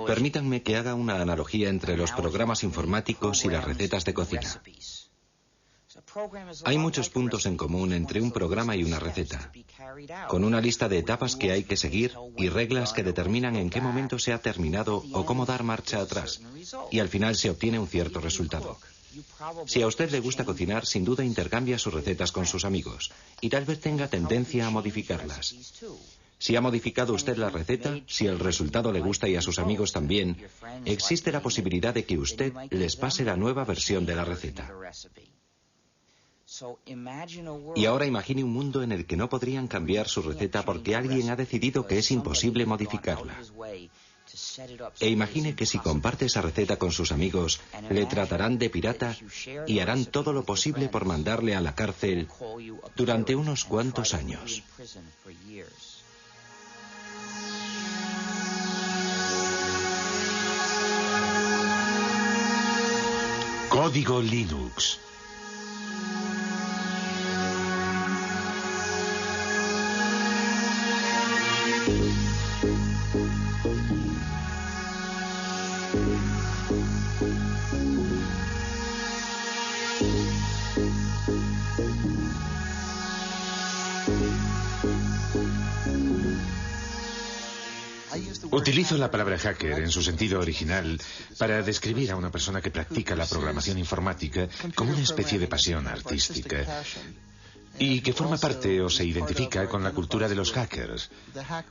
Permítanme que haga una analogía entre los programas informáticos y las recetas de cocina. Hay muchos puntos en común entre un programa y una receta, con una lista de etapas que hay que seguir y reglas que determinan en qué momento se ha terminado o cómo dar marcha atrás, y al final se obtiene un cierto resultado. Si a usted le gusta cocinar, sin duda intercambia sus recetas con sus amigos, y tal vez tenga tendencia a modificarlas. Si ha modificado usted la receta, si el resultado le gusta y a sus amigos también, existe la posibilidad de que usted les pase la nueva versión de la receta. Y ahora imagine un mundo en el que no podrían cambiar su receta porque alguien ha decidido que es imposible modificarla. E imagine que si comparte esa receta con sus amigos, le tratarán de pirata y harán todo lo posible por mandarle a la cárcel durante unos cuantos años. Código Linux. Utilizo la palabra hacker en su sentido original para describir a una persona que practica la programación informática como una especie de pasión artística y que forma parte o se identifica con la cultura de los hackers,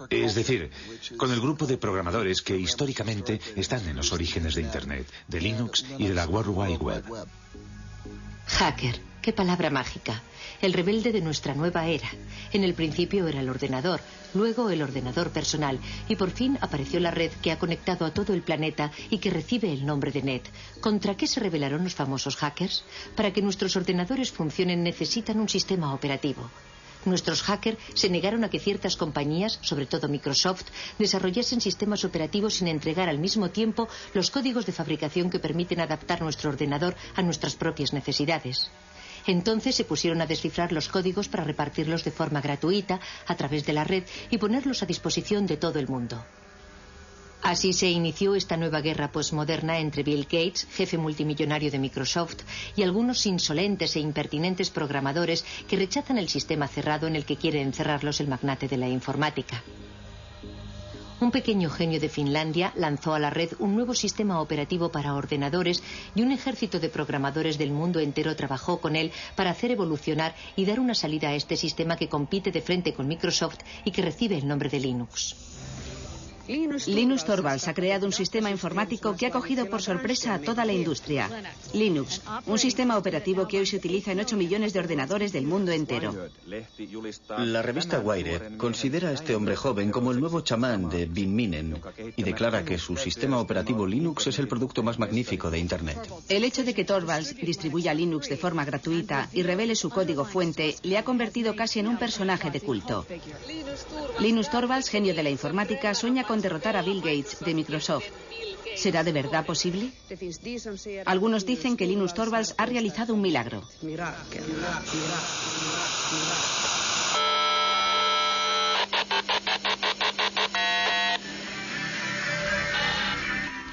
es decir, con el grupo de programadores que históricamente están en los orígenes de Internet, de Linux y de la World Wide Web. Hacker, qué palabra mágica. El rebelde de nuestra nueva era. En el principio era el ordenador, luego el ordenador personal y por fin apareció la red que ha conectado a todo el planeta y que recibe el nombre de Net. ¿Contra qué se rebelaron los famosos hackers? Para que nuestros ordenadores funcionen necesitan un sistema operativo. Nuestros hackers se negaron a que ciertas compañías, sobre todo Microsoft, desarrollasen sistemas operativos sin entregar al mismo tiempo los códigos de fabricación que permiten adaptar nuestro ordenador a nuestras propias necesidades. Entonces se pusieron a descifrar los códigos para repartirlos de forma gratuita a través de la red y ponerlos a disposición de todo el mundo. Así se inició esta nueva guerra posmoderna entre Bill Gates, jefe multimillonario de Microsoft, y algunos insolentes e impertinentes programadores que rechazan el sistema cerrado en el que quiere encerrarlos el magnate de la informática. Un pequeño genio de Finlandia lanzó a la red un nuevo sistema operativo para ordenadores y un ejército de programadores del mundo entero trabajó con él para hacer evolucionar y dar una salida a este sistema que compite de frente con Microsoft y que recibe el nombre de Linux. Linus Torvalds ha creado un sistema informático que ha cogido por sorpresa a toda la industria. Linux, un sistema operativo que hoy se utiliza en 8 millones de ordenadores del mundo entero. La revista Wired considera a este hombre joven como el nuevo chamán de Bin Minen y declara que su sistema operativo Linux es el producto más magnífico de Internet. El hecho de que Torvalds distribuya Linux de forma gratuita y revele su código fuente le ha convertido casi en un personaje de culto. Linus Torvalds, genio de la informática, sueña con derrotar a Bill Gates de Microsoft. ¿Será de verdad posible? Algunos dicen que Linus Torvalds ha realizado un milagro.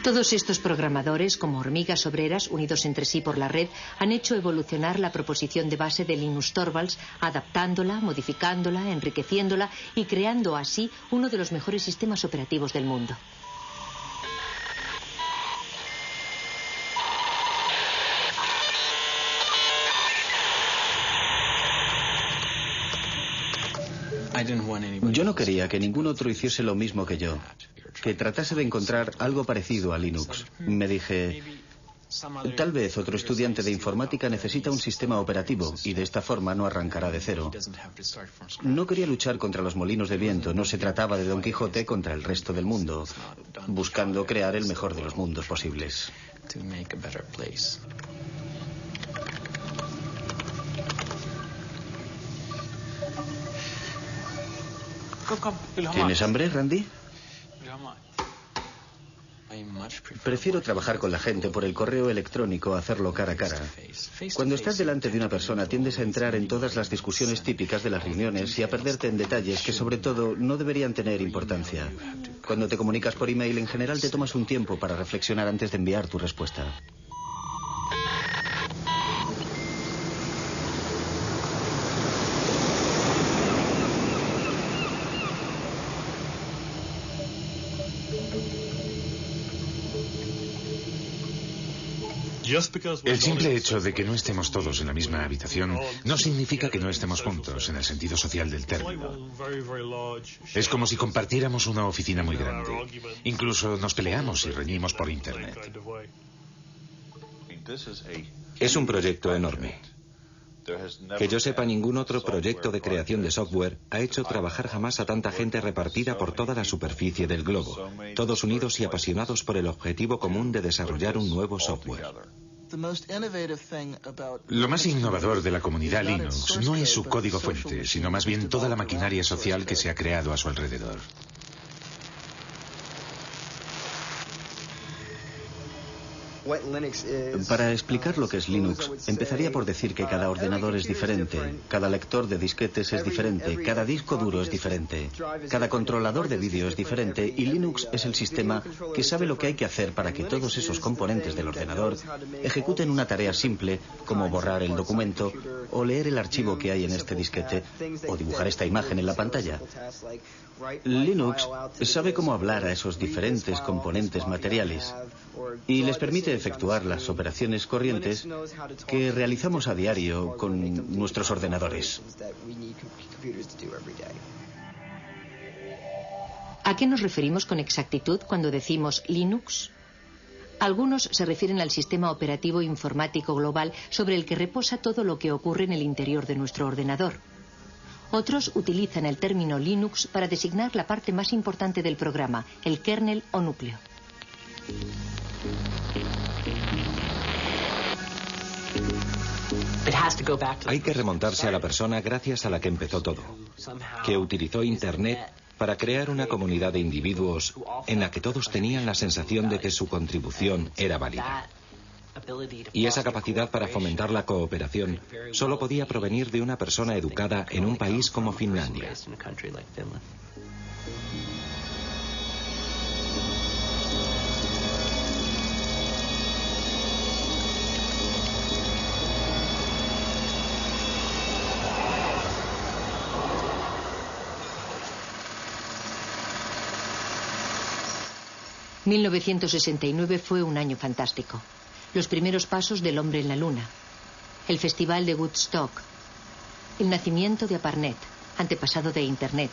Todos estos programadores, como hormigas obreras unidos entre sí por la red, han hecho evolucionar la proposición de base de Linus Torvalds, adaptándola, modificándola, enriqueciéndola y creando así uno de los mejores sistemas operativos del mundo. Yo no quería que ningún otro hiciese lo mismo que yo, que tratase de encontrar algo parecido a Linux. Me dije, tal vez otro estudiante de informática necesita un sistema operativo y de esta forma no arrancará de cero. No quería luchar contra los molinos de viento, no se trataba de Don Quijote contra el resto del mundo, buscando crear el mejor de los mundos posibles. ¿Tienes hambre, Randy? Prefiero trabajar con la gente por el correo electrónico a hacerlo cara a cara. Cuando estás delante de una persona tiendes a entrar en todas las discusiones típicas de las reuniones y a perderte en detalles que sobre todo no deberían tener importancia. Cuando te comunicas por email en general te tomas un tiempo para reflexionar antes de enviar tu respuesta. El simple hecho de que no estemos todos en la misma habitación no significa que no estemos juntos en el sentido social del término. Es como si compartiéramos una oficina muy grande. Incluso nos peleamos y reñimos por Internet. Es un proyecto enorme. Que yo sepa, ningún otro proyecto de creación de software ha hecho trabajar jamás a tanta gente repartida por toda la superficie del globo, todos unidos y apasionados por el objetivo común de desarrollar un nuevo software. Lo más innovador de la comunidad Linux no es su código fuente, sino más bien toda la maquinaria social que se ha creado a su alrededor. Para explicar lo que es Linux, empezaría por decir que cada ordenador es diferente, cada lector de disquetes es diferente, cada disco duro es diferente, cada controlador de vídeo es diferente y Linux es el sistema que sabe lo que hay que hacer para que todos esos componentes del ordenador ejecuten una tarea simple como borrar el documento o leer el archivo que hay en este disquete o dibujar esta imagen en la pantalla. Linux sabe cómo hablar a esos diferentes componentes materiales y les permite efectuar las operaciones corrientes que realizamos a diario con nuestros ordenadores. ¿A qué nos referimos con exactitud cuando decimos Linux? Algunos se refieren al sistema operativo informático global sobre el que reposa todo lo que ocurre en el interior de nuestro ordenador. Otros utilizan el término Linux para designar la parte más importante del programa, el kernel o núcleo. Hay que remontarse a la persona gracias a la que empezó todo, que utilizó Internet para crear una comunidad de individuos en la que todos tenían la sensación de que su contribución era válida. Y esa capacidad para fomentar la cooperación solo podía provenir de una persona educada en un país como Finlandia. ...1969 fue un año fantástico. Los primeros pasos del hombre en la luna, el festival de Woodstock, el nacimiento de ARPANET, antepasado de Internet,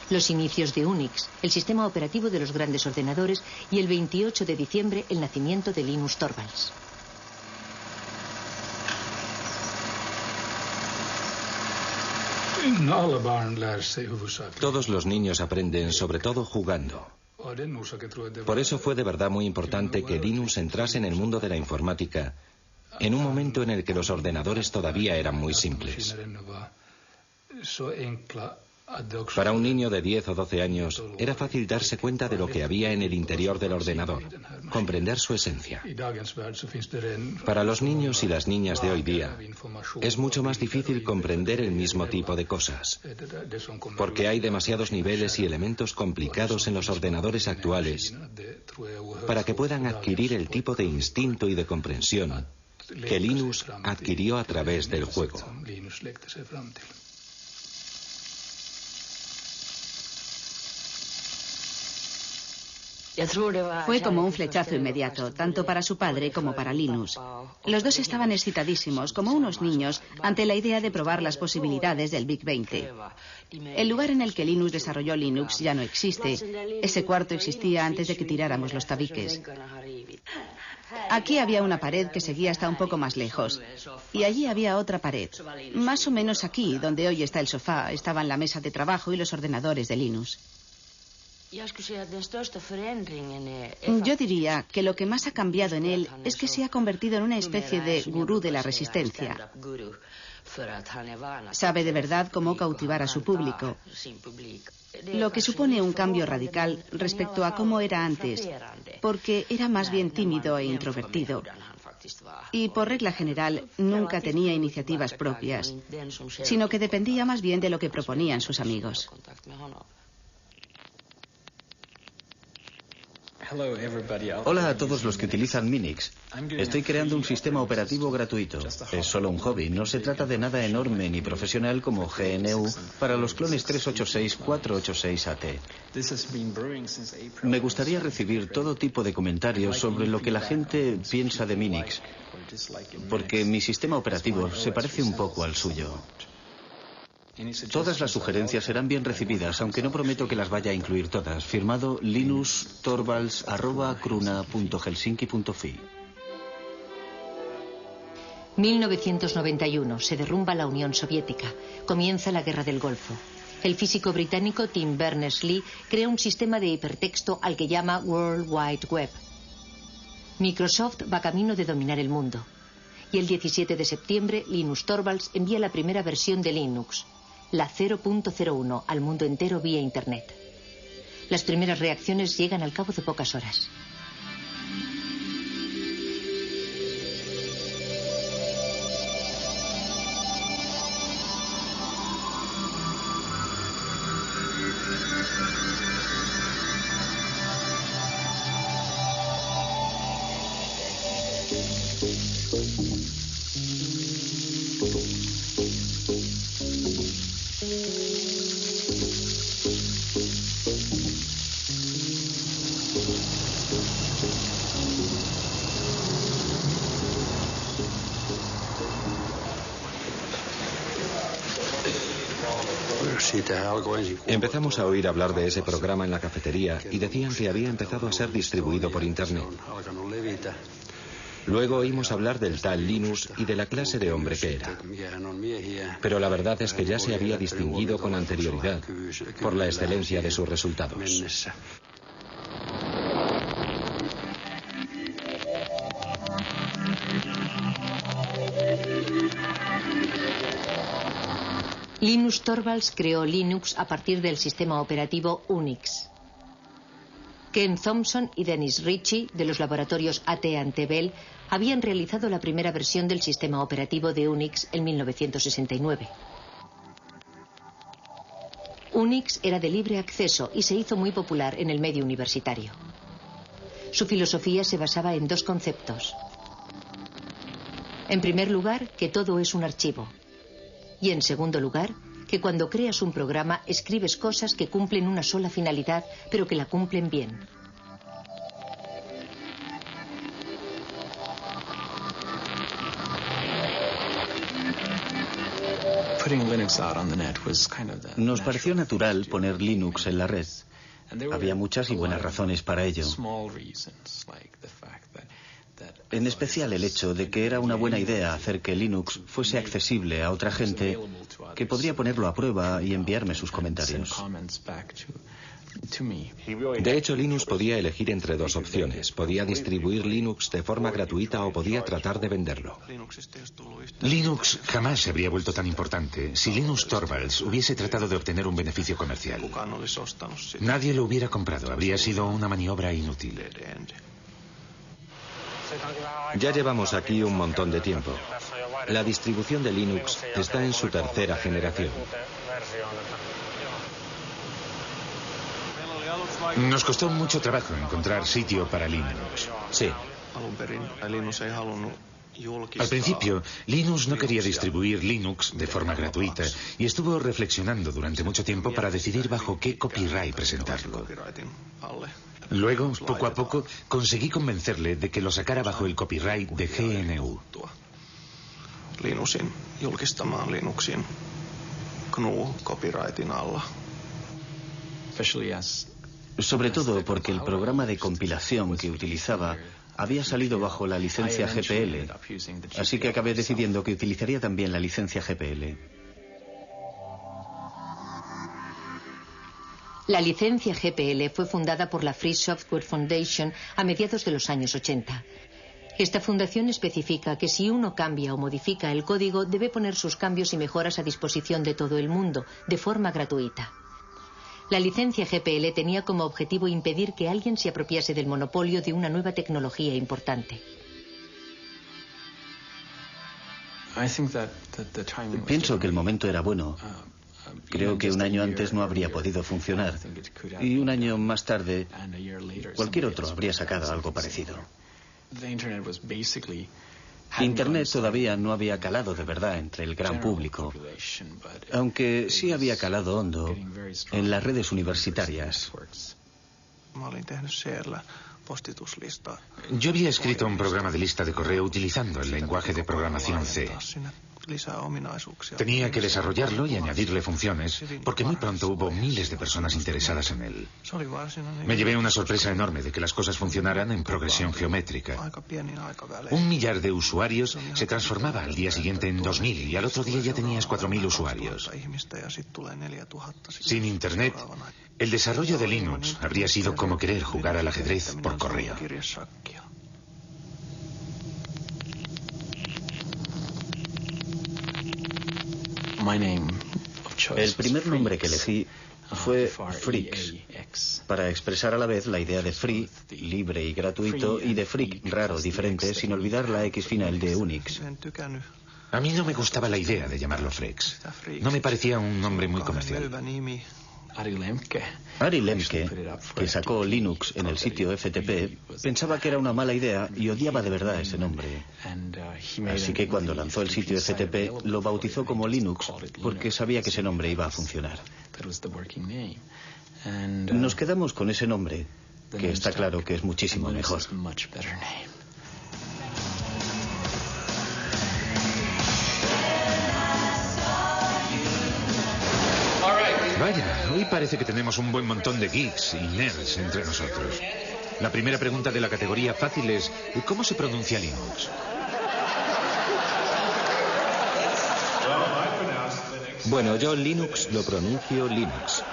los inicios de Unix, el sistema operativo de los grandes ordenadores, y el 28 de diciembre el nacimiento de Linus Torvalds. Todos los niños aprenden, sobre todo jugando. Por eso fue de verdad muy importante que Linus entrase en el mundo de la informática en un momento en el que los ordenadores todavía eran muy simples. Para un niño de 10 o 12 años era fácil darse cuenta de lo que había en el interior del ordenador, comprender su esencia. Para los niños y las niñas de hoy día es mucho más difícil comprender el mismo tipo de cosas, porque hay demasiados niveles y elementos complicados en los ordenadores actuales para que puedan adquirir el tipo de instinto y de comprensión que Linus adquirió a través del juego. Fue como un flechazo inmediato, tanto para su padre como para Linus. Los dos estaban excitadísimos, como unos niños, ante la idea de probar las posibilidades del Big 20. El lugar en el que Linus desarrolló Linux ya no existe. Ese cuarto existía antes de que tiráramos los tabiques. Aquí había una pared que seguía hasta un poco más lejos. Y allí había otra pared. Más o menos aquí, donde hoy está el sofá, estaban la mesa de trabajo y los ordenadores de Linus. Yo diría que lo que más ha cambiado en él es que se ha convertido en una especie de gurú de la resistencia. Sabe de verdad cómo cautivar a su público, lo que supone un cambio radical respecto a cómo era antes, porque era más bien tímido e introvertido. Y por regla general nunca tenía iniciativas propias, sino que dependía más bien de lo que proponían sus amigos. Hola a todos los que utilizan Minix. Estoy creando un sistema operativo gratuito. Es solo un hobby, no se trata de nada enorme ni profesional como GNU para los clones 386-486-AT. Me gustaría recibir todo tipo de comentarios sobre lo que la gente piensa de Minix, porque mi sistema operativo se parece un poco al suyo. Todas las sugerencias serán bien recibidas, aunque no prometo que las vaya a incluir todas. Firmado linustorvalds@cruna.helsinki.fi. 1991. Se derrumba la Unión Soviética. Comienza la Guerra del Golfo. El físico británico Tim Berners-Lee crea un sistema de hipertexto al que llama World Wide Web. Microsoft va camino de dominar el mundo. Y el 17 de septiembre, Linus Torvalds envía la primera versión de Linux, la 0.01, al mundo entero vía Internet. Las primeras reacciones llegan al cabo de pocas horas. Empezamos a oír hablar de ese programa en la cafetería y decían que había empezado a ser distribuido por Internet. Luego oímos hablar del tal Linus y de la clase de hombre que era. Pero la verdad es que ya se había distinguido con anterioridad por la excelencia de sus resultados. Linus Torvalds creó Linux a partir del sistema operativo Unix. Ken Thompson y Dennis Ritchie, de los laboratorios AT&T Bell, habían realizado la primera versión del sistema operativo de Unix en 1969. Unix era de libre acceso y se hizo muy popular en el medio universitario. Su filosofía se basaba en dos conceptos. En primer lugar, que todo es un archivo. Y en segundo lugar, que cuando creas un programa escribes cosas que cumplen una sola finalidad, pero que la cumplen bien. Nos pareció natural poner Linux en la red. Había muchas y buenas razones para ello. En especial el hecho de que era una buena idea hacer que Linux fuese accesible a otra gente que podría ponerlo a prueba y enviarme sus comentarios. De hecho, Linus podía elegir entre dos opciones. Podía distribuir Linux de forma gratuita o podía tratar de venderlo. Linux jamás se habría vuelto tan importante si Linus Torvalds hubiese tratado de obtener un beneficio comercial. Nadie lo hubiera comprado. Habría sido una maniobra inútil. Ya llevamos aquí un montón de tiempo. La distribución de Linux está en su tercera generación. Nos costó mucho trabajo encontrar sitio para Linux. Sí. Al principio, Linus no quería distribuir Linux de forma gratuita y estuvo reflexionando durante mucho tiempo para decidir bajo qué copyright presentarlo. Luego, poco a poco, conseguí convencerle de que lo sacara bajo el copyright de GNU. Linusin julkistamaan Linuxin GNU-copyrightin alla. Sobre todo porque el programa de compilación que utilizaba había salido bajo la licencia GPL, así que acabé decidiendo que utilizaría también la licencia GPL. La licencia GPL fue fundada por la Free Software Foundation a mediados de los años 80. Esta fundación especifica que si uno cambia o modifica el código, debe poner sus cambios y mejoras a disposición de todo el mundo, de forma gratuita. La licencia GPL tenía como objetivo impedir que alguien se apropiase del monopolio de una nueva tecnología importante. Pienso que el momento era bueno. Creo que un año antes no habría podido funcionar. Y un año más tarde, cualquier otro habría sacado algo parecido. Internet todavía no había calado de verdad entre el gran público, aunque sí había calado hondo en las redes universitarias. Yo había escrito un programa de lista de correo utilizando el lenguaje de programación C. Tenía que desarrollarlo y añadirle funciones, porque muy pronto hubo miles de personas interesadas en él. Me llevé una sorpresa enorme de que las cosas funcionaran en progresión geométrica. 1 millar de usuarios se transformaba al día siguiente en 2000 y al otro día ya tenías 4000 usuarios. Sin Internet, el desarrollo de Linux habría sido como querer jugar al ajedrez por correo. El primer nombre que elegí fue Freaks, para expresar a la vez la idea de free, libre y gratuito, y de freak, raro, diferente, sin olvidar la X final de Unix. A mí no me gustaba la idea de llamarlo Freaks. No me parecía un nombre muy comercial. Ari Lemke, que sacó Linux en el sitio FTP, pensaba que era una mala idea y odiaba de verdad ese nombre. Así que cuando lanzó el sitio FTP lo bautizó como Linux porque sabía que ese nombre iba a funcionar. Nos quedamos con ese nombre, que está claro que es muchísimo mejor. Vaya, hoy parece que tenemos un buen montón de geeks y nerds entre nosotros. La primera pregunta de la categoría fácil es, ¿cómo se pronuncia Linux? Bueno, yo Linux lo pronuncio Linux.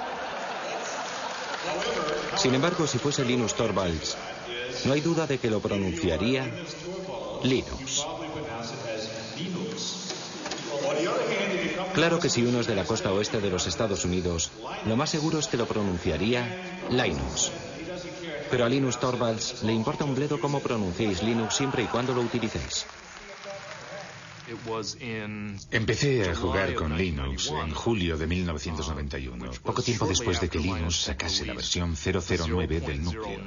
Sin embargo, si fuese Linus Torvalds, no hay duda de que lo pronunciaría Linux. Claro que si uno es de la costa oeste de los Estados Unidos, lo más seguro es que lo pronunciaría Linux. Pero a Linus Torvalds le importa un bledo cómo pronunciéis Linux siempre y cuando lo utilicéis. Empecé a jugar con Linux en julio de 1991, poco tiempo después de que Linux sacase la versión 009 del núcleo.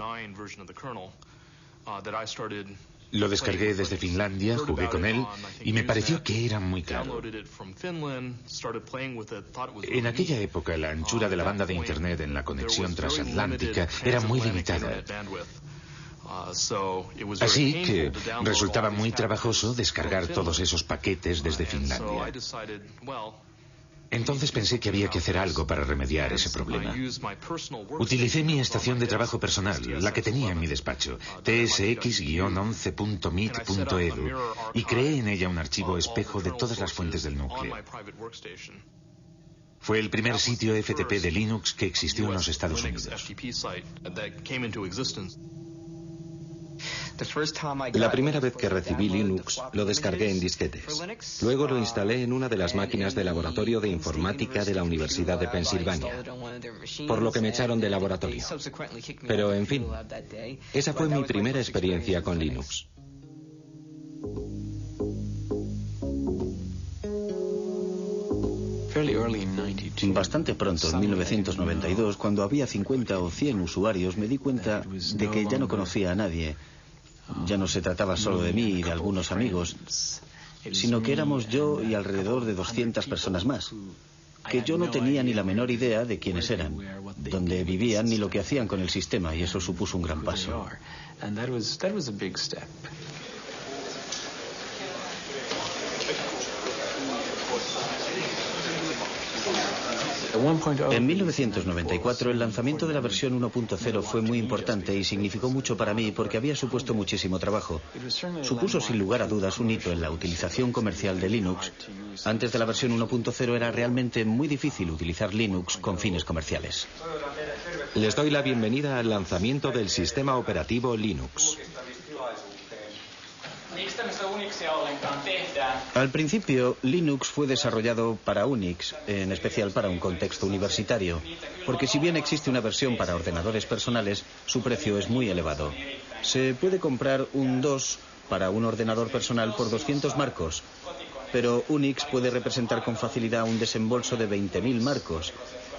Lo descargué desde Finlandia, jugué con él y me pareció que era muy caro. En aquella época la anchura de la banda de Internet en la conexión transatlántica era muy limitada. Así que resultaba muy trabajoso descargar todos esos paquetes desde Finlandia. Entonces pensé que había que hacer algo para remediar ese problema. Utilicé mi estación de trabajo personal, la que tenía en mi despacho, tsx-11.meet.edu, y creé en ella un archivo espejo de todas las fuentes del núcleo. Fue el primer sitio FTP de Linux que existió en los Estados Unidos. La primera vez que recibí Linux, lo descargué en disquetes. Luego lo instalé en una de las máquinas de laboratorio de informática de la Universidad de Pensilvania, por lo que me echaron del laboratorio. Pero, en fin, esa fue mi primera experiencia con Linux. Bastante pronto, en 1992, cuando había 50 o 100 usuarios, me di cuenta de que ya no conocía a nadie. Ya no se trataba solo de mí y de algunos amigos, sino que éramos yo y alrededor de 200 personas más, que yo no tenía ni la menor idea de quiénes eran, dónde vivían ni lo que hacían con el sistema, y eso supuso un gran paso. En 1994 el lanzamiento de la versión 1.0 fue muy importante y significó mucho para mí porque había supuesto muchísimo trabajo. Supuso sin lugar a dudas un hito en la utilización comercial de Linux. Antes de la versión 1.0 era realmente muy difícil utilizar Linux con fines comerciales. Les doy la bienvenida al lanzamiento del sistema operativo Linux. Al principio, Linux fue desarrollado para Unix, en especial para un contexto universitario, porque si bien existe una versión para ordenadores personales, su precio es muy elevado. Se puede comprar un DOS para un ordenador personal por 200 marcos, pero Unix puede representar con facilidad un desembolso de 20.000 marcos,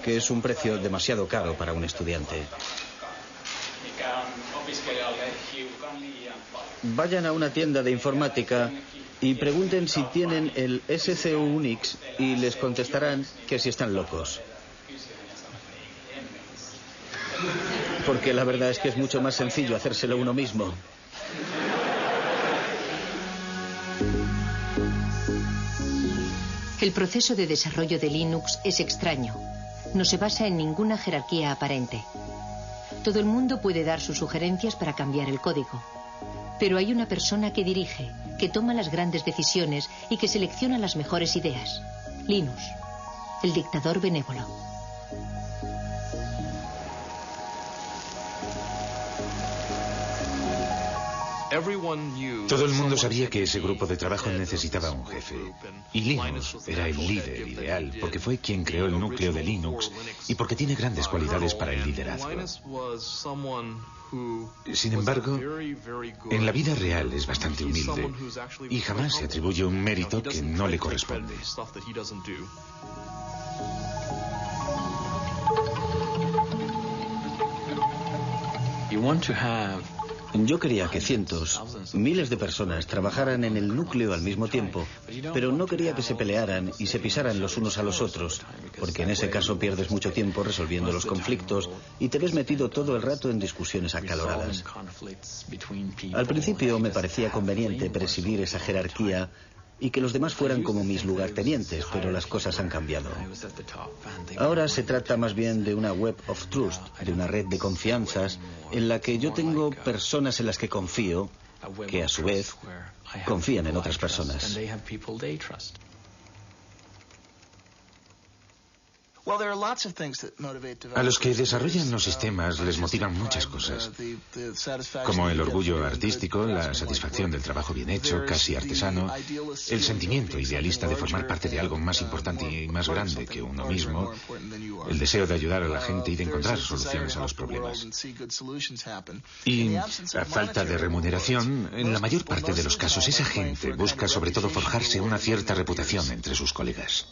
que es un precio demasiado caro para un estudiante. Vayan a una tienda de informática y pregunten si tienen el SCU Unix y les contestarán que si están locos. Porque la verdad es que es mucho más sencillo hacérselo uno mismo. El proceso de desarrollo de Linux es extraño. No se basa en ninguna jerarquía aparente. Todo el mundo puede dar sus sugerencias para cambiar el código. Pero hay una persona que dirige, que toma las grandes decisiones y que selecciona las mejores ideas. Linus, el dictador benévolo. Todo el mundo sabía que ese grupo de trabajo necesitaba un jefe. Y Linus era el líder ideal, porque fue quien creó el núcleo de Linux y porque tiene grandes cualidades para el liderazgo. Sin embargo, en la vida real es bastante humilde y jamás se atribuye un mérito que no le corresponde. Yo quería que cientos, miles de personas trabajaran en el núcleo al mismo tiempo, pero no quería que se pelearan y se pisaran los unos a los otros, porque en ese caso pierdes mucho tiempo resolviendo los conflictos y te ves metido todo el rato en discusiones acaloradas. Al principio me parecía conveniente presidir esa jerarquía y que los demás fueran como mis lugartenientes, pero las cosas han cambiado. Ahora se trata más bien de una web of trust, de una red de confianzas en la que yo tengo personas en las que confío, que a su vez confían en otras personas. A los que desarrollan los sistemas les motivan muchas cosas, como el orgullo artístico, la satisfacción del trabajo bien hecho, casi artesano, el sentimiento idealista de formar parte de algo más importante y más grande que uno mismo, el deseo de ayudar a la gente y de encontrar soluciones a los problemas. Y a falta de remuneración, en la mayor parte de los casos esa gente busca sobre todo forjarse una cierta reputación entre sus colegas.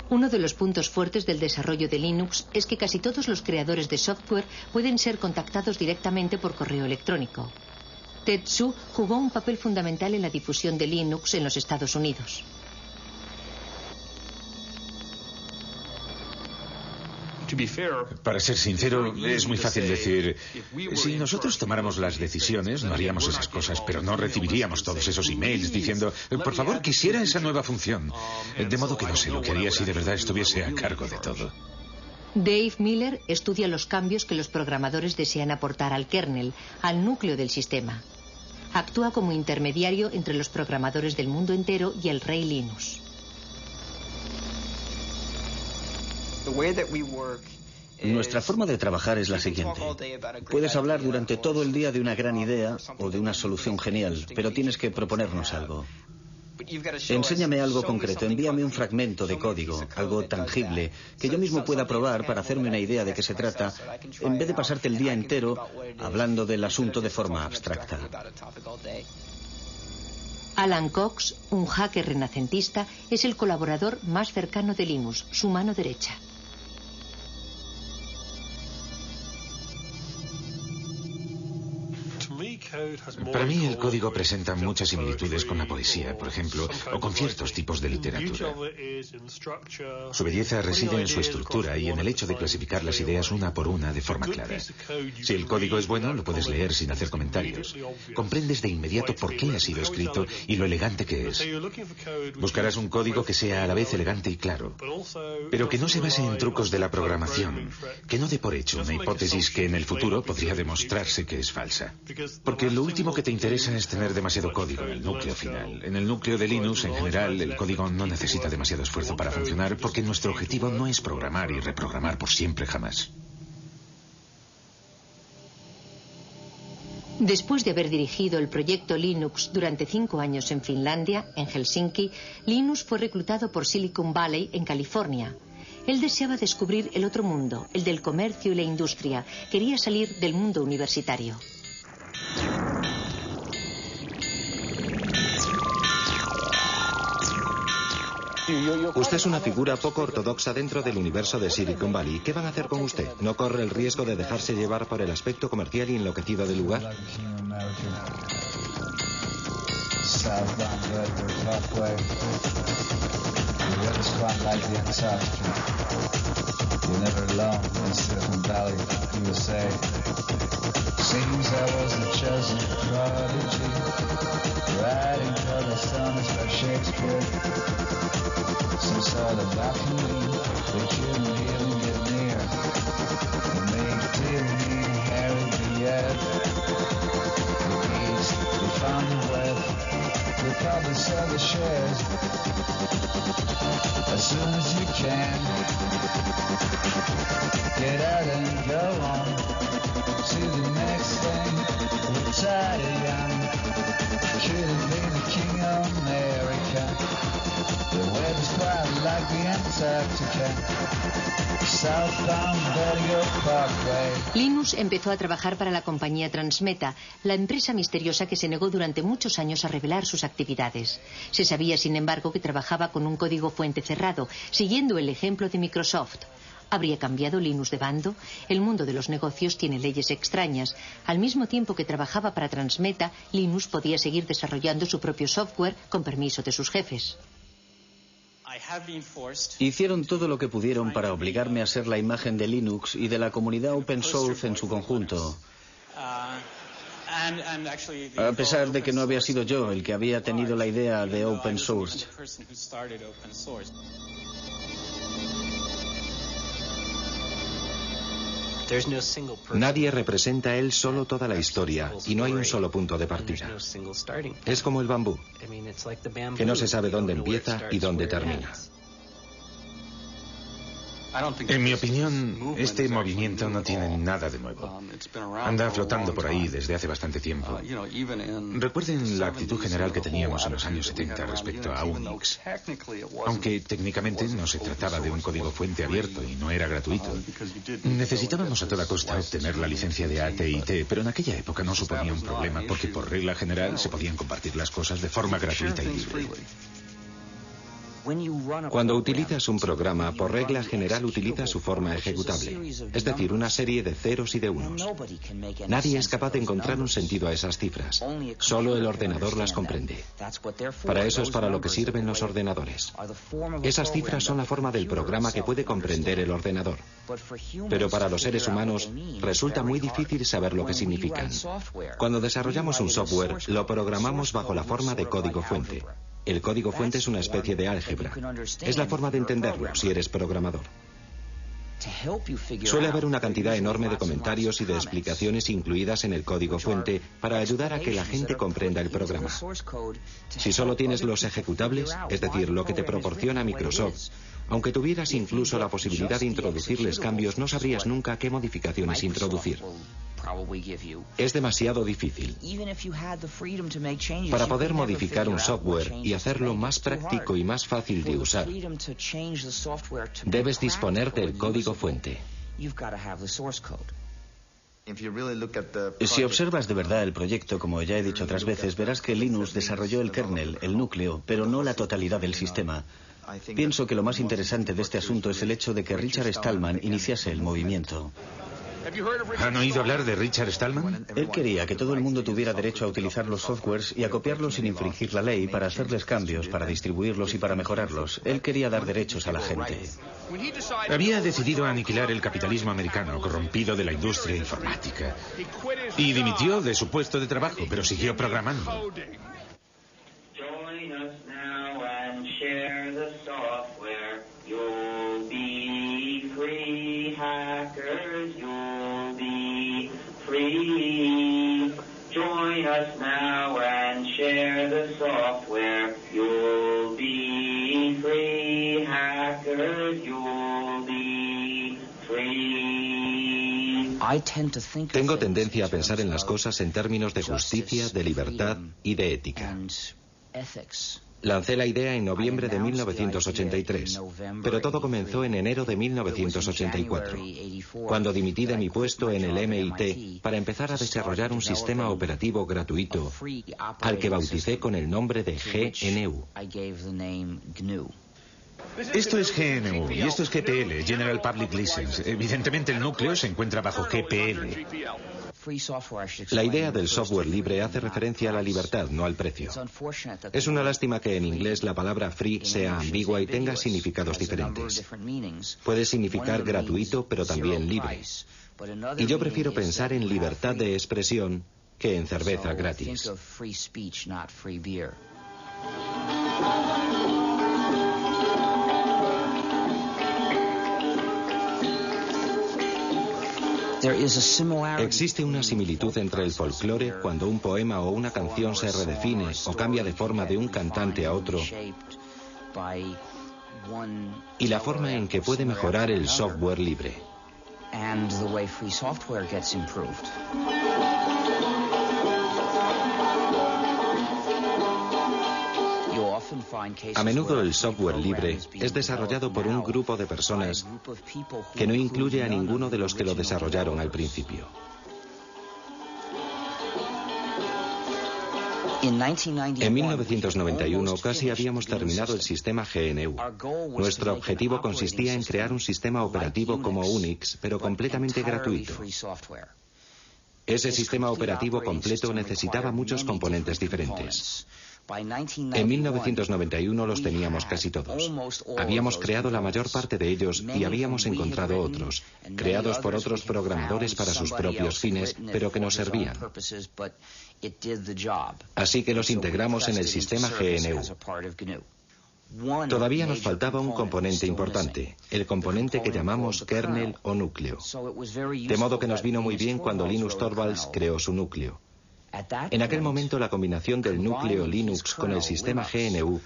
Uno de los puntos fuertes del desarrollo de Linux es que casi todos los creadores de software pueden ser contactados directamente por correo electrónico. Tetsu jugó un papel fundamental en la difusión de Linux en los Estados Unidos. Para ser sincero, es muy fácil decir, si nosotros tomáramos las decisiones, no haríamos esas cosas, pero no recibiríamos todos esos emails diciendo, por favor, quisiera esa nueva función. De modo que no sé lo que haría si de verdad estuviese a cargo de todo. Dave Miller estudia los cambios que los programadores desean aportar al kernel, al núcleo del sistema. Actúa como intermediario entre los programadores del mundo entero y el rey Linus. Nuestra forma de trabajar es la siguiente. Puedes hablar durante todo el día de una gran idea o de una solución genial, pero tienes que proponernos algo. Enséñame algo concreto, envíame un fragmento de código, algo tangible, que yo mismo pueda probar para hacerme una idea de qué se trata, en vez de pasarte el día entero hablando del asunto de forma abstracta. Alan Cox, un hacker renacentista, es el colaborador más cercano de Linus, su mano derecha. Para mí el código presenta muchas similitudes con la poesía, por ejemplo, o con ciertos tipos de literatura. Su belleza reside en su estructura y en el hecho de clasificar las ideas una por una de forma clara. Si el código es bueno, lo puedes leer sin hacer comentarios. Comprendes de inmediato por qué ha sido escrito y lo elegante que es. Buscarás un código que sea a la vez elegante y claro, pero que no se base en trucos de la programación, que no dé por hecho una hipótesis que en el futuro podría demostrarse que es falsa. Porque lo último que te interesa es tener demasiado código en el núcleo final. En el núcleo de Linux, en general, el código no necesita demasiado esfuerzo para funcionar porque nuestro objetivo no es programar y reprogramar por siempre jamás. Después de haber dirigido el proyecto Linux durante 5 años en Finlandia, en Helsinki, Linus fue reclutado por Silicon Valley, en California. Él deseaba descubrir el otro mundo, el del comercio y la industria. Quería salir del mundo universitario. Usted es una figura poco ortodoxa dentro del universo de Silicon Valley. ¿Qué van a hacer con usted? ¿No corre el riesgo de dejarse llevar por el aspecto comercial y enloquecido del lugar? Seems I was the chosen prodigy, right until the sun is like Shakespeare. Some sort of alchemy, they couldn't even get near. And they didn't even Harry the Ed. The East, they found the web, they probably sell the shares as soon as you can. Get out and go on to the next thing. We're tired of young. Could have been the king of America. The weather's quite like the Antarctica. Southbound Bellevue Parkway. Linus empezó a trabajar para la compañía Transmeta, la empresa misteriosa que se negó durante muchos años a revelar sus actividades. Se sabía, sin embargo, que trabajaba con un código fuente cerrado, siguiendo el ejemplo de Microsoft. ¿Habría cambiado Linus de bando? El mundo de los negocios tiene leyes extrañas. Al mismo tiempo que trabajaba para Transmeta, Linus podía seguir desarrollando su propio software con permiso de sus jefes. Hicieron todo lo que pudieron para obligarme a ser la imagen de Linux y de la comunidad open source en su conjunto. A pesar de que no había sido yo el que había tenido la idea de open source. Nadie representa él solo toda la historia y no hay un solo punto de partida. Es como el bambú, que no se sabe dónde empieza y dónde termina. En mi opinión, este movimiento no tiene nada de nuevo. Anda flotando por ahí desde hace bastante tiempo. Recuerden la actitud general que teníamos en los años 70 respecto a Unix. Aunque técnicamente no se trataba de un código fuente abierto y no era gratuito. Necesitábamos a toda costa obtener la licencia de AT&T, pero en aquella época no suponía un problema porque por regla general se podían compartir las cosas de forma gratuita y libre. Cuando utilizas un programa, por regla general utiliza su forma ejecutable, es decir, una serie de ceros y de unos. Nadie es capaz de encontrar un sentido a esas cifras. Solo el ordenador las comprende. Para eso es para lo que sirven los ordenadores. Esas cifras son la forma del programa que puede comprender el ordenador. Pero para los seres humanos resulta muy difícil saber lo que significan. Cuando desarrollamos un software, lo programamos bajo la forma de código fuente. El código fuente es una especie de álgebra. Es la forma de entenderlo si eres programador. Suele haber una cantidad enorme de comentarios y de explicaciones incluidas en el código fuente para ayudar a que la gente comprenda el programa. Si solo tienes los ejecutables, es decir, lo que te proporciona Microsoft, aunque tuvieras incluso la posibilidad de introducirles cambios, no sabrías nunca qué modificaciones introducir. Es demasiado difícil. Para poder modificar un software y hacerlo más práctico y más fácil de usar, debes disponer del código fuente. Si observas de verdad el proyecto, como ya he dicho otras veces, verás que Linus desarrolló el kernel, el núcleo, pero no la totalidad del sistema. Pienso que lo más interesante de este asunto es el hecho de que Richard Stallman iniciase el movimiento. ¿Han oído hablar de Richard Stallman? Él quería que todo el mundo tuviera derecho a utilizar los softwares y a copiarlos sin infringir la ley, para hacerles cambios, para distribuirlos y para mejorarlos. Él quería dar derechos a la gente. Había decidido aniquilar el capitalismo americano corrompido de la industria informática. Y dimitió de su puesto de trabajo, pero siguió programando. Join us now and share the software. You'll be free, hackers. You'll be free. Tengo tendencia a pensar en las cosas en términos de justicia, de libertad y de ética. Lancé la idea en noviembre de 1983, pero todo comenzó en enero de 1984, cuando dimití de mi puesto en el MIT para empezar a desarrollar un sistema operativo gratuito, al que bauticé con el nombre de GNU. Esto es GNU y esto es GPL, General Public License. Evidentemente el núcleo se encuentra bajo GPL. La idea del software libre hace referencia a la libertad, no al precio. Es una lástima que en inglés la palabra free sea ambigua y tenga significados diferentes. Puede significar gratuito, pero también libre. Y yo prefiero pensar en libertad de expresión que en cerveza gratis. Existe una similitud entre el folclore cuando un poema o una canción se redefine o cambia de forma de un cantante a otro y la forma en que puede mejorar el software libre. A menudo el software libre es desarrollado por un grupo de personas que no incluye a ninguno de los que lo desarrollaron al principio. En 1991 casi habíamos terminado el sistema GNU. Nuestro objetivo consistía en crear un sistema operativo como Unix, pero completamente gratuito. Ese sistema operativo completo necesitaba muchos componentes diferentes. En 1991 los teníamos casi todos. Habíamos creado la mayor parte de ellos y habíamos encontrado otros, creados por otros programadores para sus propios fines, pero que nos servían. Así que los integramos en el sistema GNU. Todavía nos faltaba un componente importante, el componente que llamamos kernel o núcleo. De modo que nos vino muy bien cuando Linus Torvalds creó su núcleo. En aquel momento la combinación del núcleo Linux con el sistema GNU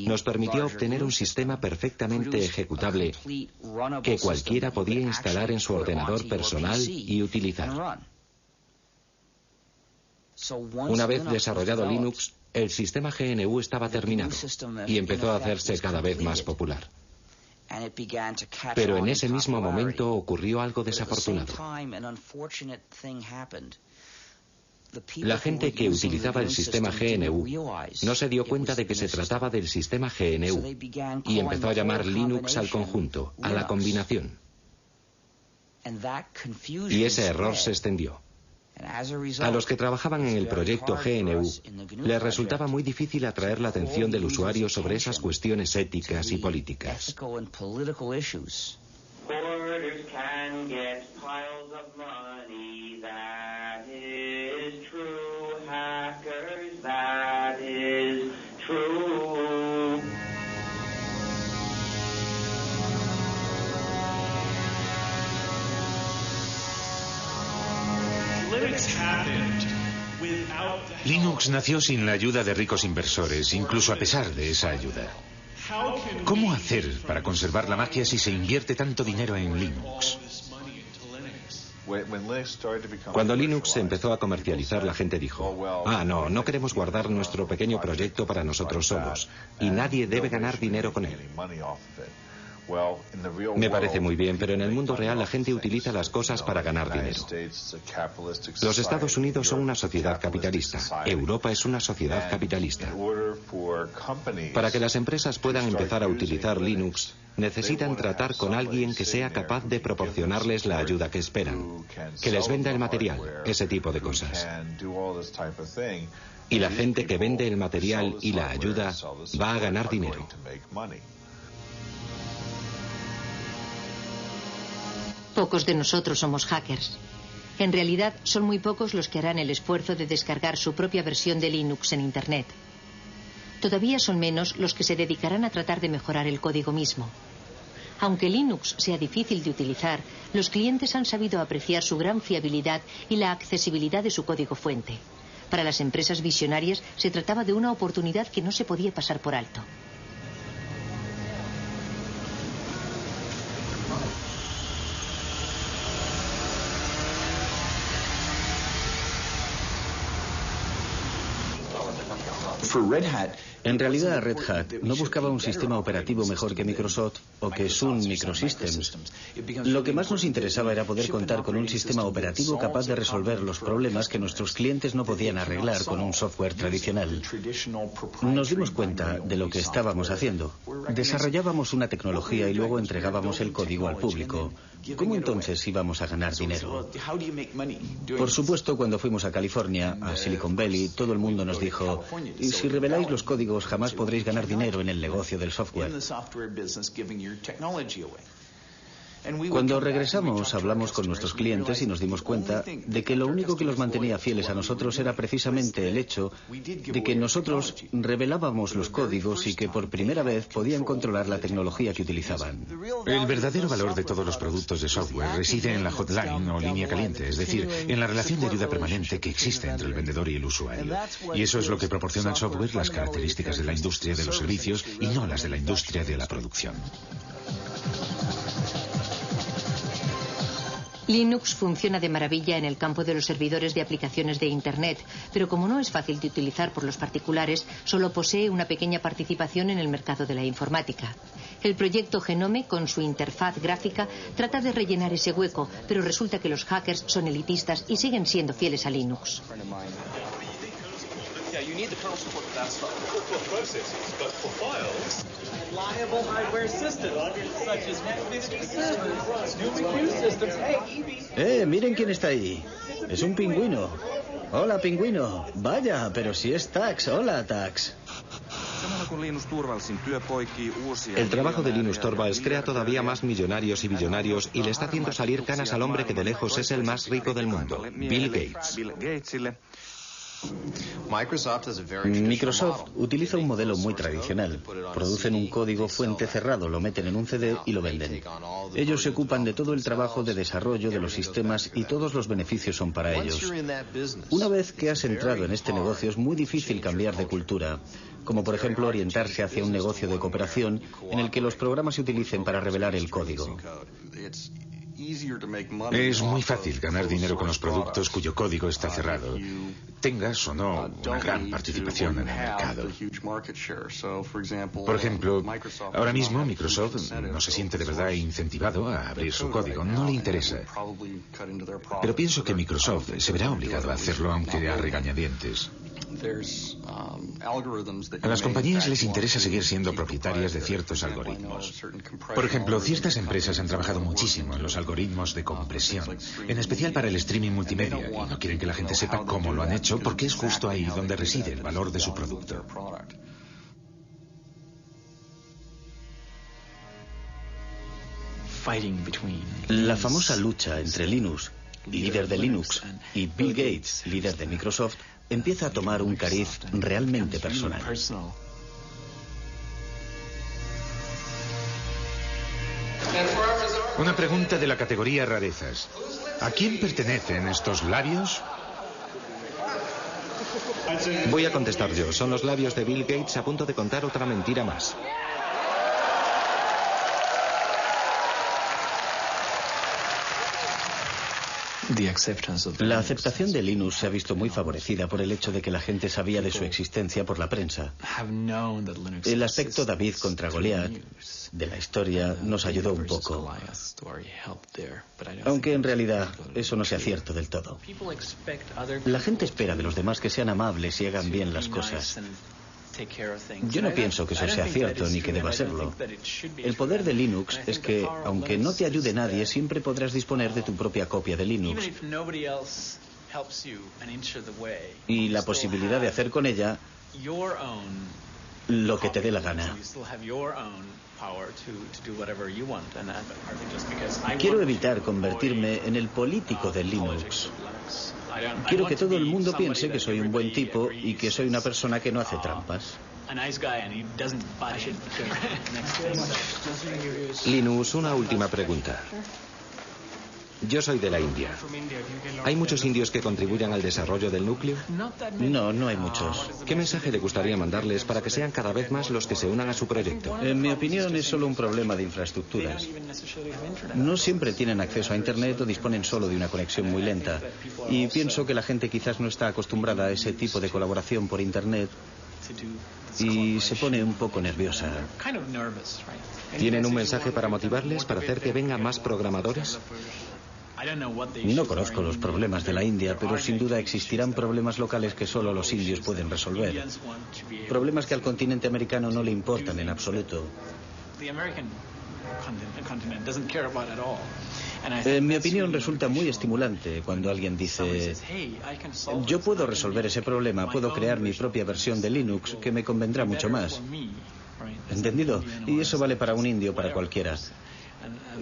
nos permitió obtener un sistema perfectamente ejecutable que cualquiera podía instalar en su ordenador personal y utilizar. Una vez desarrollado Linux, el sistema GNU estaba terminado y empezó a hacerse cada vez más popular. Pero en ese mismo momento ocurrió algo desafortunado. La gente que utilizaba el sistema GNU no se dio cuenta de que se trataba del sistema GNU y empezó a llamar Linux al conjunto, a la combinación. Y ese error se extendió. A los que trabajaban en el proyecto GNU les resultaba muy difícil atraer la atención del usuario sobre esas cuestiones éticas y políticas. Linux nació sin la ayuda de ricos inversores, incluso a pesar de esa ayuda. ¿Cómo hacer para conservar la magia si se invierte tanto dinero en Linux? Cuando Linux se empezó a comercializar, la gente dijo, no queremos guardar nuestro pequeño proyecto para nosotros solos, y nadie debe ganar dinero con él. Me parece muy bien, pero en el mundo real la gente utiliza las cosas para ganar dinero. Los Estados Unidos son una sociedad capitalista. Europa es una sociedad capitalista. Para que las empresas puedan empezar a utilizar Linux, necesitan tratar con alguien que sea capaz de proporcionarles la ayuda que esperan, que les venda el material, ese tipo de cosas. Y la gente que vende el material y la ayuda va a ganar dinero. Pocos de nosotros somos hackers. En realidad, son muy pocos los que harán el esfuerzo de descargar su propia versión de Linux en Internet. Todavía son menos los que se dedicarán a tratar de mejorar el código mismo. Aunque Linux sea difícil de utilizar, los clientes han sabido apreciar su gran fiabilidad y la accesibilidad de su código fuente. Para las empresas visionarias se trataba de una oportunidad que no se podía pasar por alto. En realidad, Red Hat no buscaba un sistema operativo mejor que Microsoft o que Sun Microsystems. Lo que más nos interesaba era poder contar con un sistema operativo capaz de resolver los problemas que nuestros clientes no podían arreglar con un software tradicional. Nos dimos cuenta de lo que estábamos haciendo. Desarrollábamos una tecnología y luego entregábamos el código al público. ¿Cómo entonces íbamos a ganar dinero? Por supuesto, cuando fuimos a California, a Silicon Valley, todo el mundo nos dijo: y si reveláis los códigos, jamás podréis ganar dinero en el negocio del software. Cuando regresamos, hablamos con nuestros clientes y nos dimos cuenta de que lo único que los mantenía fieles a nosotros era precisamente el hecho de que nosotros revelábamos los códigos y que por primera vez podían controlar la tecnología que utilizaban. El verdadero valor de todos los productos de software reside en la hotline o línea caliente, es decir, en la relación de ayuda permanente que existe entre el vendedor y el usuario. Y eso es lo que proporciona el software las características de la industria de los servicios y no las de la industria de la producción. Linux funciona de maravilla en el campo de los servidores de aplicaciones de Internet, pero como no es fácil de utilizar por los particulares, solo posee una pequeña participación en el mercado de la informática. El proyecto Genome, con su interfaz gráfica, trata de rellenar ese hueco, pero resulta que los hackers son elitistas y siguen siendo fieles a Linux. Miren quién está ahí. Es un pingüino. Hola, pingüino. Vaya, pero si es Tax. Hola, Tax. El trabajo de Linus Torvalds crea todavía más millonarios y billonarios y le está haciendo salir canas al hombre que de lejos es el más rico del mundo, Bill Gates. Microsoft utiliza un modelo muy tradicional. Producen un código fuente cerrado, lo meten en un CD y lo venden. Ellos se ocupan de todo el trabajo de desarrollo de los sistemas y todos los beneficios son para ellos. Una vez que has entrado en este negocio es muy difícil cambiar de cultura, como por ejemplo orientarse hacia un negocio de cooperación en el que los programas se utilicen para revelar el código. Es muy fácil ganar dinero con los productos cuyo código está cerrado, tengas o no una gran participación en el mercado. Por ejemplo, ahora mismo Microsoft no se siente de verdad incentivado a abrir su código, no le interesa. Pero pienso que Microsoft se verá obligado a hacerlo aunque a regañadientes. A las compañías les interesa seguir siendo propietarias de ciertos algoritmos. Por ejemplo, ciertas empresas han trabajado muchísimo en los algoritmos de compresión, en especial para el streaming multimedia, y no quieren que la gente sepa cómo lo han hecho porque es justo ahí donde reside el valor de su producto. La famosa lucha entre Linus, líder de Linux, y Bill Gates, líder de Microsoft, empieza a tomar un cariz realmente personal. Una pregunta de la categoría rarezas. ¿A quién pertenecen estos labios? Voy a contestar yo. Son los labios de Bill Gates a punto de contar otra mentira más. La aceptación de Linux se ha visto muy favorecida por el hecho de que la gente sabía de su existencia por la prensa. El aspecto David contra Goliat de la historia nos ayudó un poco, aunque en realidad eso no sea cierto del todo. La gente espera de los demás que sean amables y hagan bien las cosas. Yo no pienso que eso sea cierto ni que deba serlo. El poder de Linux es que, aunque no te ayude nadie, siempre podrás disponer de tu propia copia de Linux. Y la posibilidad de hacer con ella lo que te dé la gana. Quiero evitar convertirme en el político de Linux. Quiero que todo el mundo piense que soy un buen tipo y que soy una persona que no hace trampas. Linus, una última pregunta. Yo soy de la India. ¿Hay muchos indios que contribuyan al desarrollo del núcleo? No, no hay muchos. ¿Qué mensaje le gustaría mandarles para que sean cada vez más los que se unan a su proyecto? En mi opinión es solo un problema de infraestructuras. No siempre tienen acceso a Internet o disponen solo de una conexión muy lenta. Y pienso que la gente quizás no está acostumbrada a ese tipo de colaboración por Internet y se pone un poco nerviosa. ¿Tienen un mensaje para motivarles, para hacer que vengan más programadores? No conozco los problemas de la India, pero sin duda existirán problemas locales que solo los indios pueden resolver. Problemas que al continente americano no le importan en absoluto. En mi opinión resulta muy estimulante cuando alguien dice: yo puedo resolver ese problema, puedo crear mi propia versión de Linux que me convendrá mucho más. ¿Entendido? Y eso vale para un indio, para cualquiera.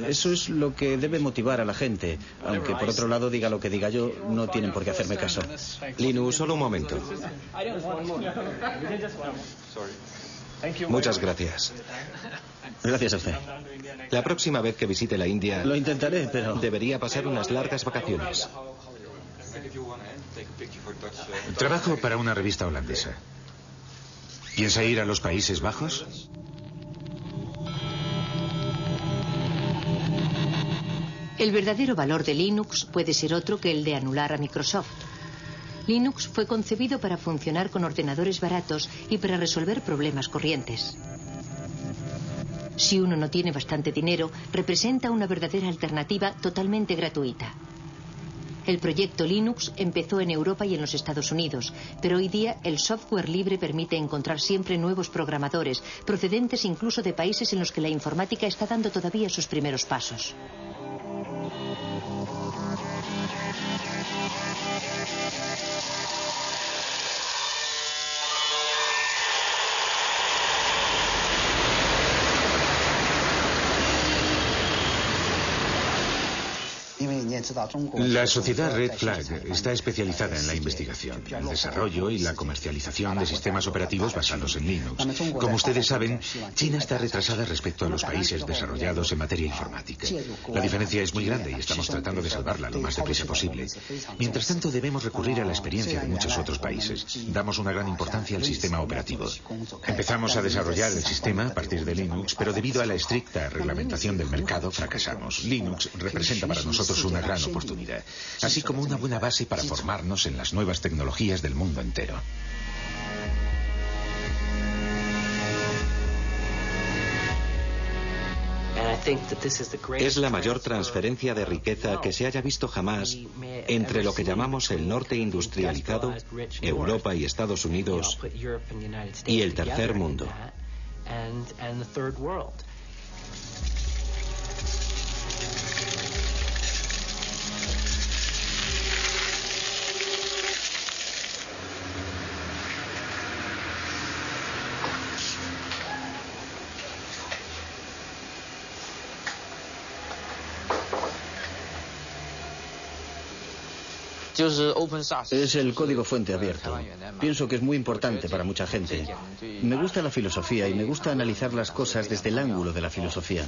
Eso es lo que debe motivar a la gente, aunque por otro lado diga lo que diga yo, no tienen por qué hacerme caso. Linus, solo un momento. Muchas gracias. Gracias a usted. La próxima vez que visite la India... Lo intentaré, pero... debería pasar unas largas vacaciones. Trabajo para una revista holandesa. ¿Piensa ir a los Países Bajos? El verdadero valor de Linux puede ser otro que el de anular a Microsoft. Linux fue concebido para funcionar con ordenadores baratos y para resolver problemas corrientes. Si uno no tiene bastante dinero, representa una verdadera alternativa totalmente gratuita. El proyecto Linux empezó en Europa y en los Estados Unidos, pero hoy día el software libre permite encontrar siempre nuevos programadores, procedentes incluso de países en los que la informática está dando todavía sus primeros pasos. La sociedad Red Flag está especializada en la investigación, el desarrollo y la comercialización de sistemas operativos basados en Linux. Como ustedes saben, China está retrasada respecto a los países desarrollados en materia informática. La diferencia es muy grande y estamos tratando de salvarla lo más deprisa posible. Mientras tanto, debemos recurrir a la experiencia de muchos otros países. Damos una gran importancia al sistema operativo. Empezamos a desarrollar el sistema a partir de Linux, pero debido a la estricta reglamentación del mercado, fracasamos. Linux representa para nosotros una gran oportunidad, así como una buena base para formarnos en las nuevas tecnologías del mundo entero. Es la mayor transferencia de riqueza que se haya visto jamás entre lo que llamamos el norte industrializado, Europa y Estados Unidos, y el tercer mundo. Es el código fuente abierto. Pienso que es muy importante para mucha gente. Me gusta la filosofía y me gusta analizar las cosas desde el ángulo de la filosofía.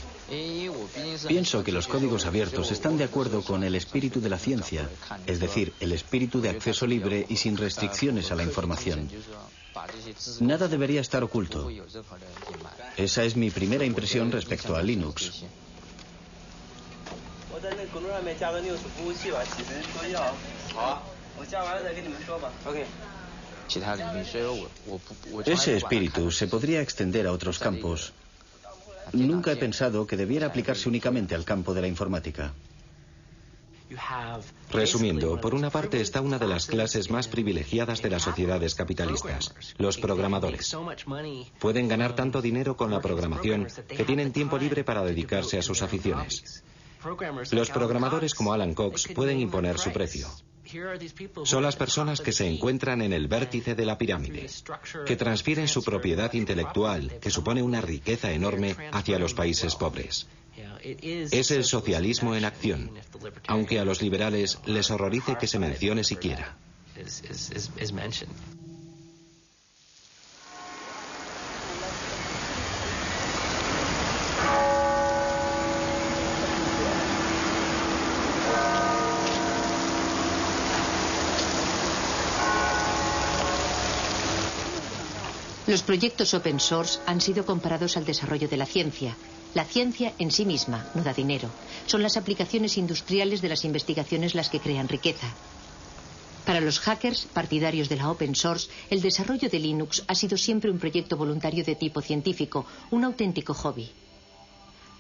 Pienso que los códigos abiertos están de acuerdo con el espíritu de la ciencia, es decir, el espíritu de acceso libre y sin restricciones a la información. Nada debería estar oculto. Esa es mi primera impresión respecto a Linux. Ese espíritu se podría extender a otros campos. Nunca he pensado que debiera aplicarse únicamente al campo de la informática. Resumiendo, por una parte está una de las clases más privilegiadas de las sociedades capitalistas, los programadores. Pueden ganar tanto dinero con la programación que tienen tiempo libre para dedicarse a sus aficiones. Los programadores como Alan Cox pueden imponer su precio. Son las personas que se encuentran en el vértice de la pirámide, que transfieren su propiedad intelectual, que supone una riqueza enorme, hacia los países pobres. Es el socialismo en acción, aunque a los liberales les horrorice que se mencione siquiera. Los proyectos open source han sido comparados al desarrollo de la ciencia. La ciencia en sí misma no da dinero. Son las aplicaciones industriales de las investigaciones las que crean riqueza. Para los hackers, partidarios de la open source, el desarrollo de Linux ha sido siempre un proyecto voluntario de tipo científico, un auténtico hobby.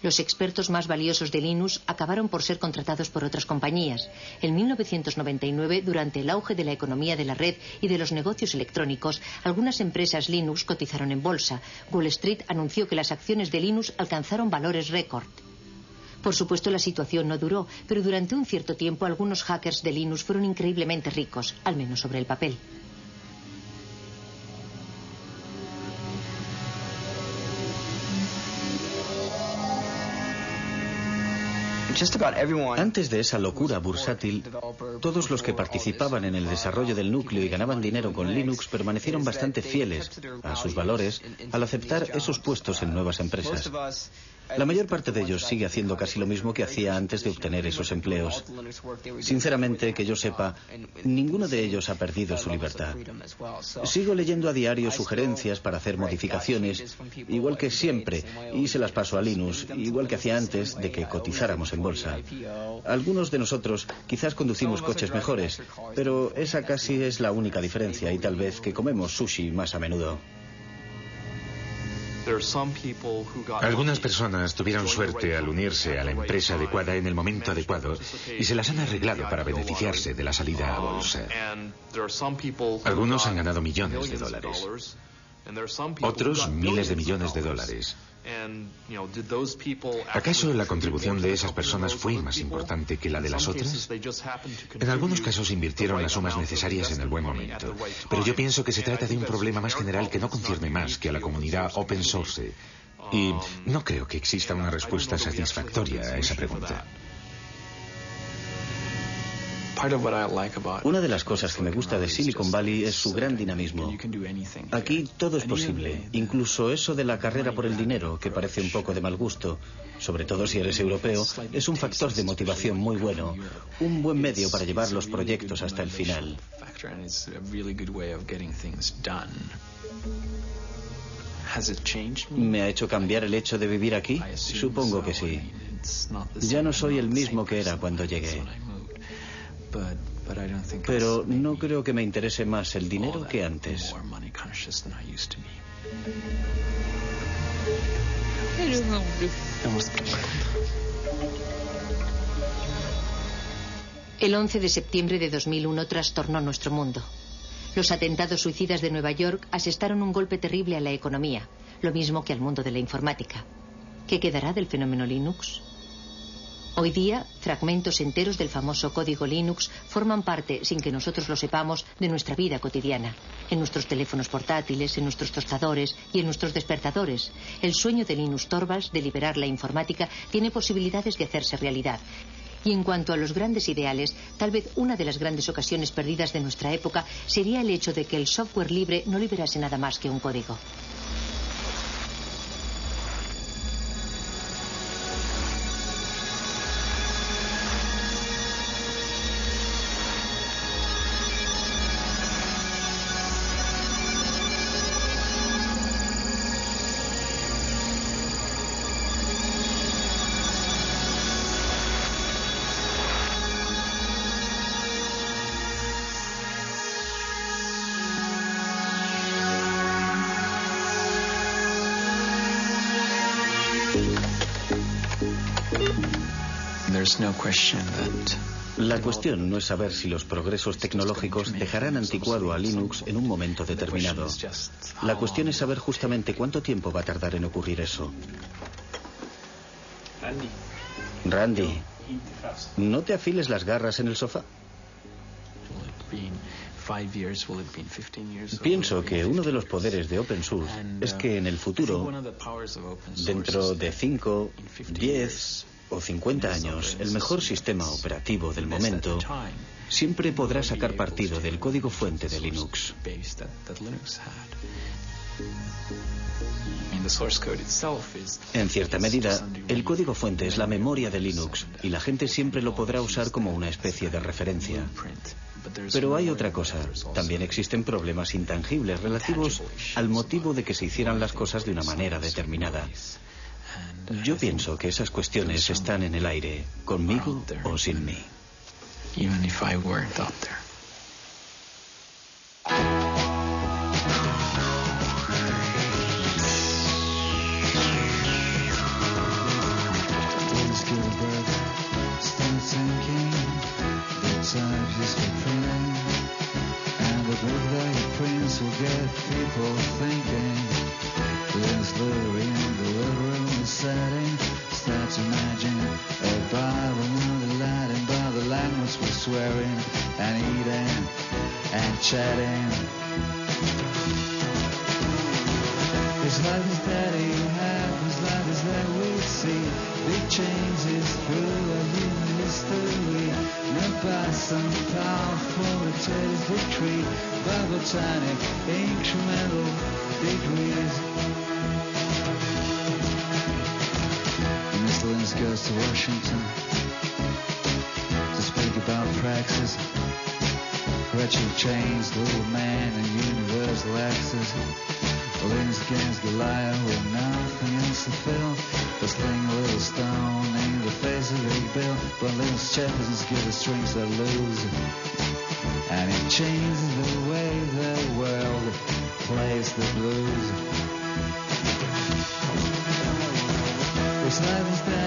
Los expertos más valiosos de Linux acabaron por ser contratados por otras compañías. En 1999, durante el auge de la economía de la red y de los negocios electrónicos, algunas empresas Linux cotizaron en bolsa. Wall Street anunció que las acciones de Linux alcanzaron valores récord. Por supuesto, la situación no duró, pero durante un cierto tiempo algunos hackers de Linux fueron increíblemente ricos, al menos sobre el papel. Antes de esa locura bursátil, todos los que participaban en el desarrollo del núcleo y ganaban dinero con Linux permanecieron bastante fieles a sus valores al aceptar esos puestos en nuevas empresas. La mayor parte de ellos sigue haciendo casi lo mismo que hacía antes de obtener esos empleos. Sinceramente, que yo sepa, ninguno de ellos ha perdido su libertad. Sigo leyendo a diario sugerencias para hacer modificaciones, igual que siempre, y se las paso a Linux, igual que hacía antes de que cotizáramos en bolsa. Algunos de nosotros quizás conducimos coches mejores, pero esa casi es la única diferencia, y tal vez que comemos sushi más a menudo. Algunas personas tuvieron suerte al unirse a la empresa adecuada en el momento adecuado y se las han arreglado para beneficiarse de la salida a bolsa. Algunos han ganado millones de dólares, otros miles de millones de dólares. ¿Acaso la contribución de esas personas fue más importante que la de las otras? En algunos casos invirtieron las sumas necesarias en el buen momento, pero yo pienso que se trata de un problema más general que no concierne más que a la comunidad open source, y no creo que exista una respuesta satisfactoria a esa pregunta. Una de las cosas que me gusta de Silicon Valley es su gran dinamismo. Aquí todo es posible, incluso eso de la carrera por el dinero, que parece un poco de mal gusto, sobre todo si eres europeo, es un factor de motivación muy bueno, un buen medio para llevar los proyectos hasta el final. ¿Me ha hecho cambiar el hecho de vivir aquí? Supongo que sí. Ya no soy el mismo que era cuando llegué. Pero no creo que me interese más el dinero que antes. El 11 de septiembre de 2001 trastornó nuestro mundo. Los atentados suicidas de Nueva York asestaron un golpe terrible a la economía, lo mismo que al mundo de la informática. ¿Qué quedará del fenómeno Linux? Hoy día, fragmentos enteros del famoso código Linux forman parte, sin que nosotros lo sepamos, de nuestra vida cotidiana. En nuestros teléfonos portátiles, en nuestros tostadores y en nuestros despertadores. El sueño de Linus Torvalds de liberar la informática tiene posibilidades de hacerse realidad. Y en cuanto a los grandes ideales, tal vez una de las grandes ocasiones perdidas de nuestra época sería el hecho de que el software libre no liberase nada más que un código. La cuestión no es saber si los progresos tecnológicos dejarán anticuado a Linux en un momento determinado. La cuestión es saber justamente cuánto tiempo va a tardar en ocurrir eso. Randy, ¿no te afiles las garras en el sofá? Pienso que uno de los poderes de open source es que en el futuro, dentro de 5, 10 o 50 años, el mejor sistema operativo del momento siempre podrá sacar partido del código fuente de Linux. En cierta medida, el código fuente es la memoria de Linux y la gente siempre lo podrá usar como una especie de referencia. Pero hay otra cosa. También existen problemas intangibles relativos al motivo de que se hicieran las cosas de una manera determinada. Yo pienso que esas cuestiones están en el aire, conmigo o sin mí. is for printing, and the book that he prints will get people thinking. There's literary in the living room setting. Start to imagine a Bible, not Latin, but the language we're swearing and eating and chatting. His life is that he had, his life is that we see. Big changes through a human history, not by some powerful latest victory, by botanic incremental degrees. Mr. Linus goes to Washington to speak about praxis. Gretchen chains, little man, and universal access. Linus against Goliath with nothing else to fill, but sling a little stone in the face of Big Bill. But Linus Jefferson's give the strings that lose, and it changes the way the world plays the blues. His life is that